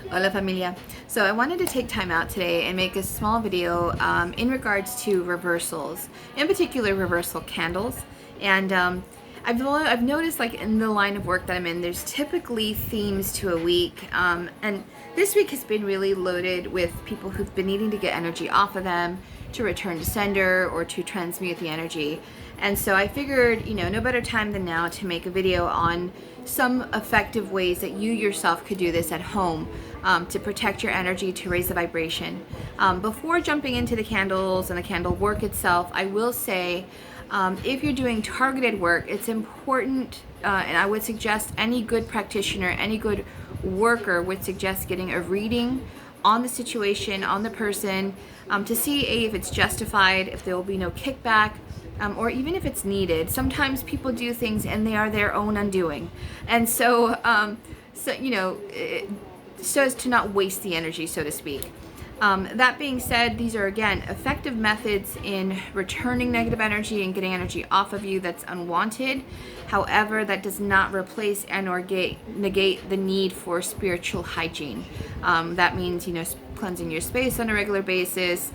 Hola familia. So I wanted to take time out today and make a small video in regards to reversals, in particular reversal candles. And I've noticed, like, in the line of work that I'm in, there's typically themes to a week. And this week has been really loaded with people who've been needing to get energy off of them, to return to sender, or to transmute the energy. And so I figured, no better time than now to make a video on some effective ways that you yourself could do this at home to protect your energy, to raise the vibration. Before jumping into the candles and the candle work itself, I will say, if you're doing targeted work, it's important, and I would suggest any good practitioner, any good worker would suggest getting a reading on the situation, on the person, to see if it's justified, if there will be no kickback, or even if it's needed. Sometimes people do things and they are their own undoing. And so, so as to not waste the energy, so to speak. That being said, these are, again, effective methods in returning negative energy and getting energy off of you that's unwanted. However, that does not replace and or negate the need for spiritual hygiene. That means, cleansing your space on a regular basis,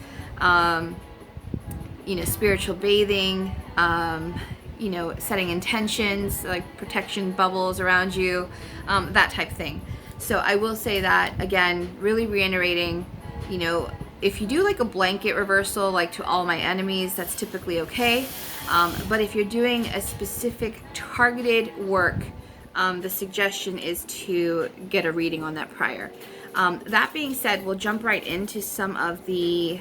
spiritual bathing, setting intentions, like protection bubbles around you, that type of thing. So I will say that, again, really reiterating, if you do like a blanket reversal, like to all my enemies, that's typically okay. But if you're doing a specific targeted work, the suggestion is to get a reading on that prior. That being said, we'll jump right into some of the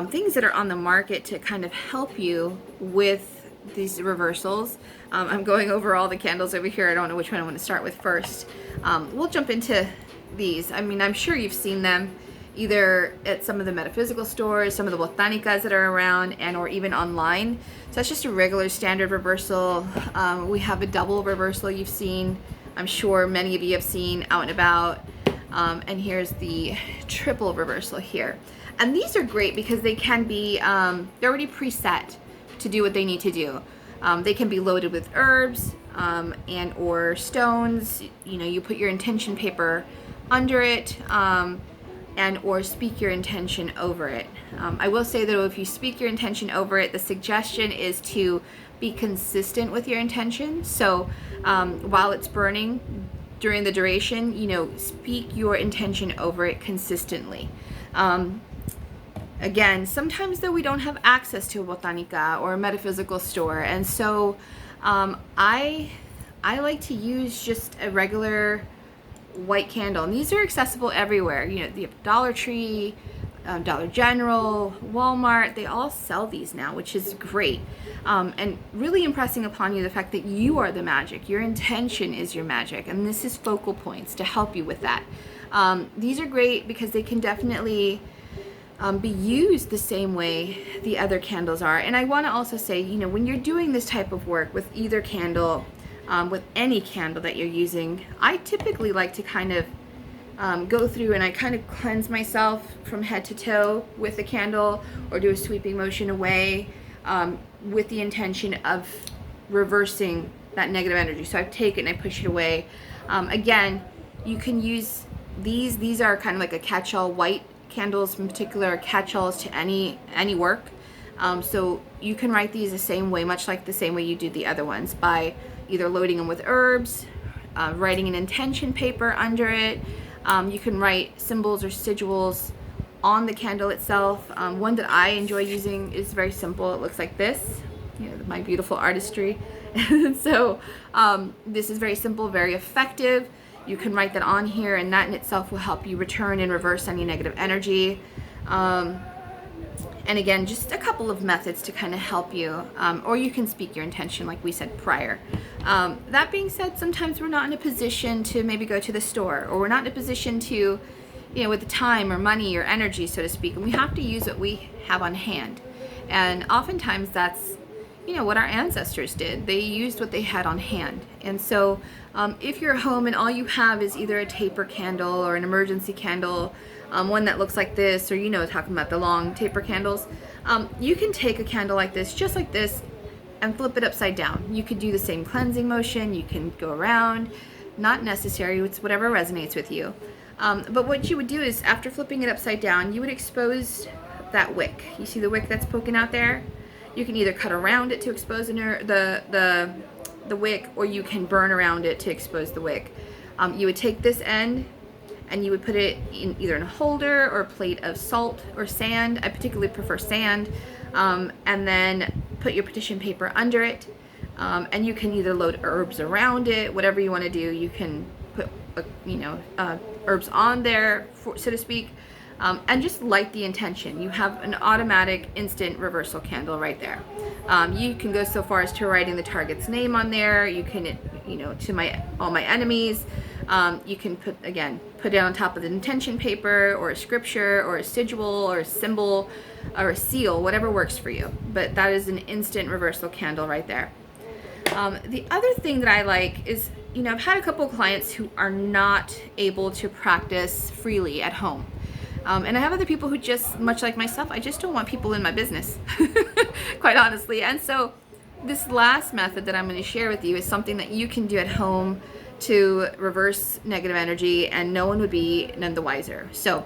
things that are on the market to kind of help you with these reversals. I'm going over all the candles over here. I don't know which one I want to start with first. We'll jump into these. I mean, I'm sure you've seen them either at some of the metaphysical stores, some of the botanicas that are around, and or even online. So that's just a regular standard reversal. We have a double reversal you've seen. I'm sure many of you have seen out and about. And here's the triple reversal here. And these are great because they can be, they're already preset to do what they need to do. They can be loaded with herbs and or stones. You put your intention paper under it, and or speak your intention over it. I will say that if you speak your intention over it, the suggestion is to be consistent with your intention. So while it's burning during the duration, speak your intention over it consistently. Again, sometimes though we don't have access to a botanica or a metaphysical store, and so I like to use just a regular white candle, and these are accessible everywhere. The Dollar Tree, Dollar General, Walmart, they all sell these now, which is great. And really impressing upon you the fact that you are the magic. Your intention is your magic, and this is focal points to help you with that. These are great because they can definitely be used the same way the other candles are. And I want to also say, when you're doing this type of work with either candle, with any candle that you're using, I typically like to kind of go through and I kind of cleanse myself from head to toe with the candle, or do a sweeping motion away with the intention of reversing that negative energy. So I take it and I push it away. Again, you can use these. These are kind of like a catch-all. White candles in particular are catch-alls to any work. So you can write these the same way, much like the same way you do the other ones, by either loading them with herbs, writing an intention paper under it. You can write symbols or sigils on the candle itself. One that I enjoy using is very simple. It looks like this, my beautiful artistry. So this is very simple, very effective. You can write that on here, and that in itself will help you return and reverse any negative energy. And again, just a couple of methods to kind of help you, or you can speak your intention like we said prior. That being said, sometimes we're not in a position to maybe go to the store, or we're not in a position to, with the time or money or energy, so to speak, and we have to use what we have on hand. And oftentimes that's, what our ancestors did. They used what they had on hand. And so if you're home and all you have is either a taper candle or an emergency candle, one that looks like this, or talking about the long taper candles, you can take a candle like this, just like this, and flip it upside down. You could do the same cleansing motion. You can go around, not necessary. It's whatever resonates with you. But what you would do is, after flipping it upside down, you would expose that wick. You see the wick that's poking out there? You can either cut around it to expose the wick, or you can burn around it to expose the wick. You would take this end and you would put it in either in a holder or a plate of salt or sand. I particularly prefer sand. And then put your petition paper under it. And you can either load herbs around it, whatever you want to do. You can put, herbs on there, so to speak, and just light the intention. You have an automatic instant reversal candle right there. You can go so far as to writing the target's name on there. You can, to all my enemies. You can put it on top of the intention paper, or a scripture, or a sigil, or a symbol, or a seal, whatever works for you. But that is an instant reversal candle right there. The other thing that I like is, I've had a couple of clients who are not able to practice freely at home. And I have other people who just, much like myself, I just don't want people in my business, quite honestly. And so this last method that I'm going to share with you is something that you can do at home to reverse negative energy, and no one would be none the wiser. So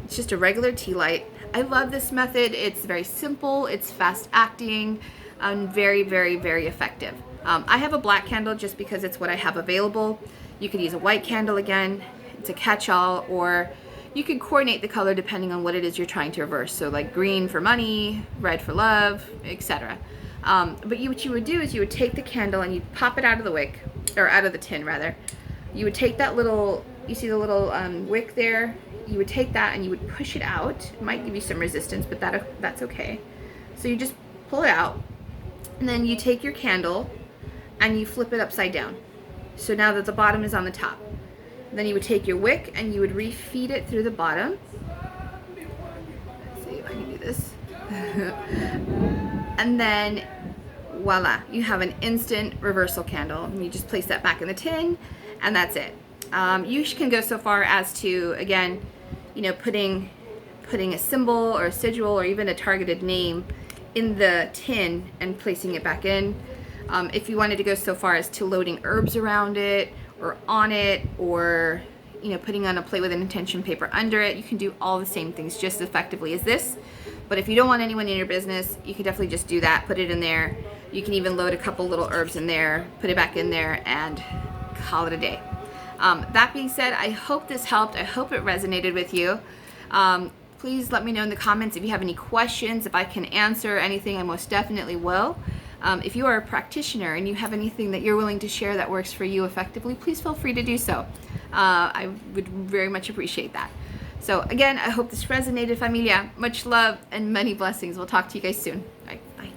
it's just a regular tea light. I love this method. It's very simple, it's fast acting, and very, very, very effective. I have a black candle just because it's what I have available. You could use a white candle again. It's a catch-all, or you can coordinate the color depending on what it is you're trying to reverse. So like green for money, red for love, etc. But what you would do is you would take the candle and you'd pop it out of the wick, or out of the tin rather. You would take that little, you see the little wick there? You would take that and you would push it out. It might give you some resistance, but that's okay. So you just pull it out, and then you take your candle and you flip it upside down. So now that the bottom is on the top. Then you would take your wick and you would refeed it through the bottom. Let's see if I can do this. And then voila, you have an instant reversal candle. And you just place that back in the tin, and that's it. You can go so far as to, again, putting a symbol or a sigil or even a targeted name in the tin and placing it back in. If you wanted to go so far as to loading herbs around it or on it, or putting on a plate with an intention paper under it, you can do all the same things just as effectively as this. But if you don't want anyone in your business, you can definitely just do that, put it in there. You can even load a couple little herbs in there, put it back in there, and call it a day. That being said, I hope this helped. I hope it resonated with you. Please let me know in the comments if you have any questions. If I can answer anything, I most definitely will. If you are a practitioner and you have anything that you're willing to share that works for you effectively, please feel free to do so. I would very much appreciate that. So again, I hope this resonated, familia. Much love and many blessings. We'll talk to you guys soon. All right, bye.